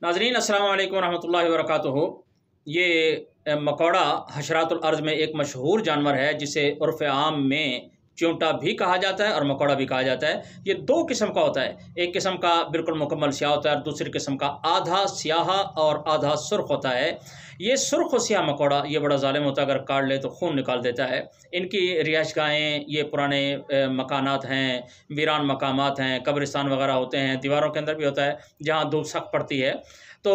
नाज़रीन अस्सलाम वालेकुम रहमतुल्लाहि व बरकातुहू। ये मकोड़ा हशरातुल अर्ज़ में एक मशहूर जानवर है जिसे उर्फ़ आम में च्यूंटा भी कहा जाता है और मकोड़ा भी कहा जाता है। ये दो किस्म का होता है, एक किस्म का बिल्कुल मुकम्मल स्याह होता है और दूसरी किस्म का आधा स्याह और आधा सुर्ख होता है। ये सुर्ख और स्याह मकोड़ा ये बड़ा ज़ालिम होता है, अगर काट ले तो खून निकाल देता है। इनकी रिहाइशगाहें ये पुराने मकानात हैं, वीरान मकामात हैं, कब्रिस्तान वगैरह होते हैं, दीवारों के अंदर भी होता है जहाँ धूप सख्त पड़ती है। तो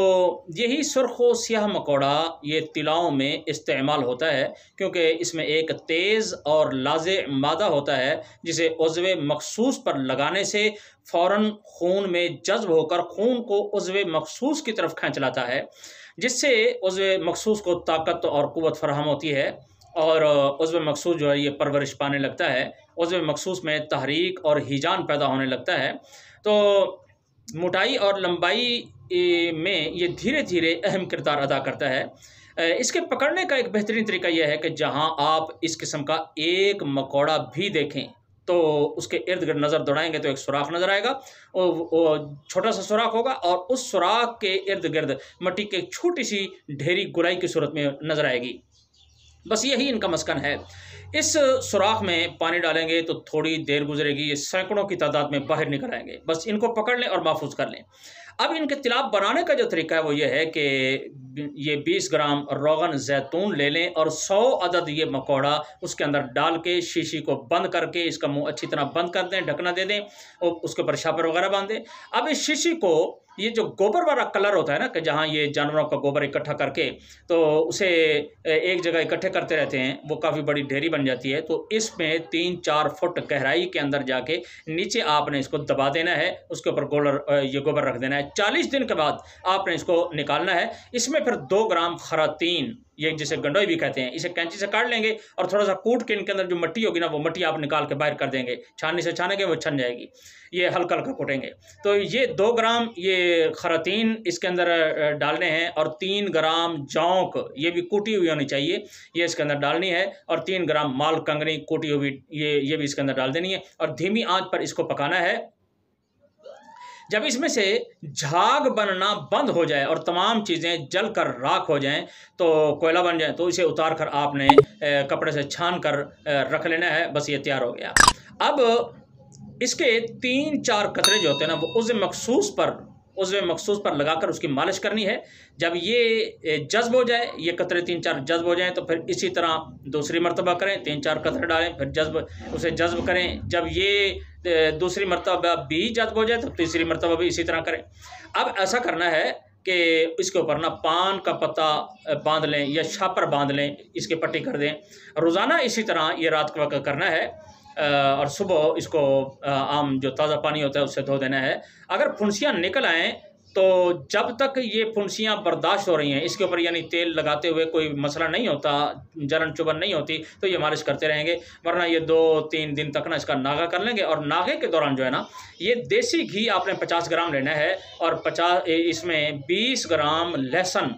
यही सुर्ख व स्याह मकोड़ा ये तिलाओं में इस्तेमाल होता है, क्योंकि इसमें एक तेज़ और लाज़े मादा होता है जिसे उज़्व मख़सूस पर लगाने से फ़ौरन खून में जज़्ब होकर खून को उज़्व मख़सूस की तरफ खींच लाता है, जिससे उज़्व मख़सूस को ताकत और क़ुव्वत फ़राहम होती है और उज़्व मख़सूस जो है ये परवरिश पाने लगता है। उज़्व मख़सूस में तहरीक और हिजान पैदा होने लगता है। तो मोटाई और लंबाई में ये धीरे-धीरे अहम किरदार अदा करता है। इसके पकड़ने का एक बेहतरीन तरीका यह है कि जहाँ आप इस किस्म का एक मकोड़ा भी देखें, तो उसके इर्द-गिर्द नज़र दौड़ाएँगे तो एक सुराख नज़र आएगा। वो छोटा-सा सुराख होगा और उस सुराख के इर्द-गिर्द मिट्टी की एक छोटी-सी ढेरी गोलाई की सूरत में नज़र आएगी। बस यही इनका मस्कन है। इस सुराख में पानी डालेंगे तो थोड़ी देर गुजरेगी, ये सैकड़ों की तादाद में बाहर निकल आएँगे। बस इनको पकड़ लें और महफूज़ कर लें। अब इनके तिलाब बनाने का जो तरीका है वो ये है कि ये 20 ग्राम रोगन ज़ैतून ले लें और 100 अदद ये मकोड़ा उसके अंदर डाल के शीशी को बंद करके इसका मुँह अच्छी तरह बंद कर दें, ढकना दे दें और उसके ऊपर शापर वगैरह बांध दें। अब इस शीशी को ये जो गोबर वाला कलर होता है ना, कि जहाँ ये जानवरों का गोबर इकट्ठा करके तो उसे एक जगह इकट्ठे करते रहते हैं, वो काफ़ी बड़ी ढेरी बन जाती है। तो इसमें 3-4 फुट गहराई के अंदर जाके नीचे आपने इसको दबा देना है, उसके ऊपर ये गोबर रख देना है। 40 दिन के बाद आपने इसको निकालना है। इसमें फिर 2 ग्राम खरातीन, ये जिसे गंडोई भी कहते हैं, इसे कैंची से काट लेंगे और थोड़ा-सा कूट के इनके अंदर जो मिट्टी होगी ना, वो मिट्टी आप निकाल के बाहर कर देंगे। छाननी से छानेंगे वो छन जाएगी। ये हल्का-हल्का कूटेंगे। तो ये 2 ग्राम ये खरातीन इसके अंदर डालने हैं और 3 ग्राम जौंक, ये भी कूटी हुई होनी चाहिए, ये इसके अंदर डालनी है और 3 ग्राम माल कंगनी कूटी हुई ये भी इसके अंदर डाल देनी है और धीमी आँच पर इसको पकाना है। जब इसमें से झाग बनना बंद हो जाए और तमाम चीज़ें जलकर राख हो जाएं, तो कोयला बन जाए, तो इसे उतार कर आपने कपड़े से छान कर रख लेना है। बस ये तैयार हो गया। अब इसके 3-4 कतरे जो होते हैं ना, वो उज़्व मख़सूस पर लगाकर उसकी मालिश करनी है। जब ये जज़्ब हो जाए, ये कतरे 3-4 जज़्ब हो जाएँ, तो फिर इसी तरह दूसरी मरतबा करें, 3-4 कतरे डालें, फिर उसे जज़्ब करें। जब ये दूसरी मरतबा भी जज़्ब हो जाए, तो तीसरी मरतबा भी इसी तरह करें। अब ऐसा करना है कि इसके ऊपर ना पान का पत्ता बांध लें या छापर बांध लें, इसकी पट्टी कर दें। रोज़ाना इसी तरह ये रात के वक़्त करना है और सुबह इसको आम जो ताज़ा पानी होता है उससे धो देना है। अगर फुंसियाँ निकल आएँ, तो जब तक ये फुंसियाँ बर्दाश्त हो रही हैं, इसके ऊपर यानी तेल लगाते हुए कोई मसला नहीं होता, जलन चुभन नहीं होती, तो ये मालिश करते रहेंगे। वरना ये 2-3 दिन तक ना इसका नागा कर लेंगे और नागे के दौरान जो है ना, ये देसी घी आपने 50 ग्राम लेना है और इसमें 20 ग्राम लहसुन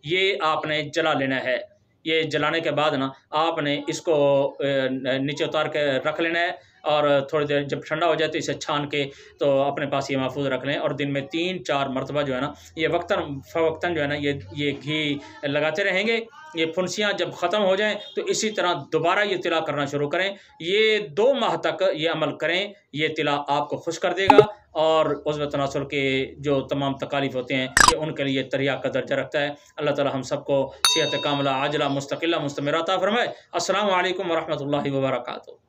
ये आपने जला लेना है। ये जलाने के बाद ना आपने इसको नीचे उतार के रख लेना है और थोड़ी देर जब ठंडा हो जाए तो इसे छान के तो अपने पास ये महफूज़ रख लें और दिन में 3-4 मरतबा जो है ना, ये वक्तन जो है ना, ये घी लगाते रहेंगे। ये फुंसियाँ जब ख़त्म हो जाएँ, तो इसी तरह दोबारा ये तिला करना शुरू करें। ये 2 माह तक ये अमल करें, ये तिला आपको खुश कर देगा और उज़्व तनासुर के जो तमाम तकालीफ होते हैं, ये उनके लिए तरियाक का दर्जा रखता है। अल्लाह ताला हम सबको सेहत कामिला, आजिला, मुस्तकिला, मुस्तमिरा अता फ़रमाए। अस्सलामु अलैकुम व रहमतुल्लाहि व बरकातुहू।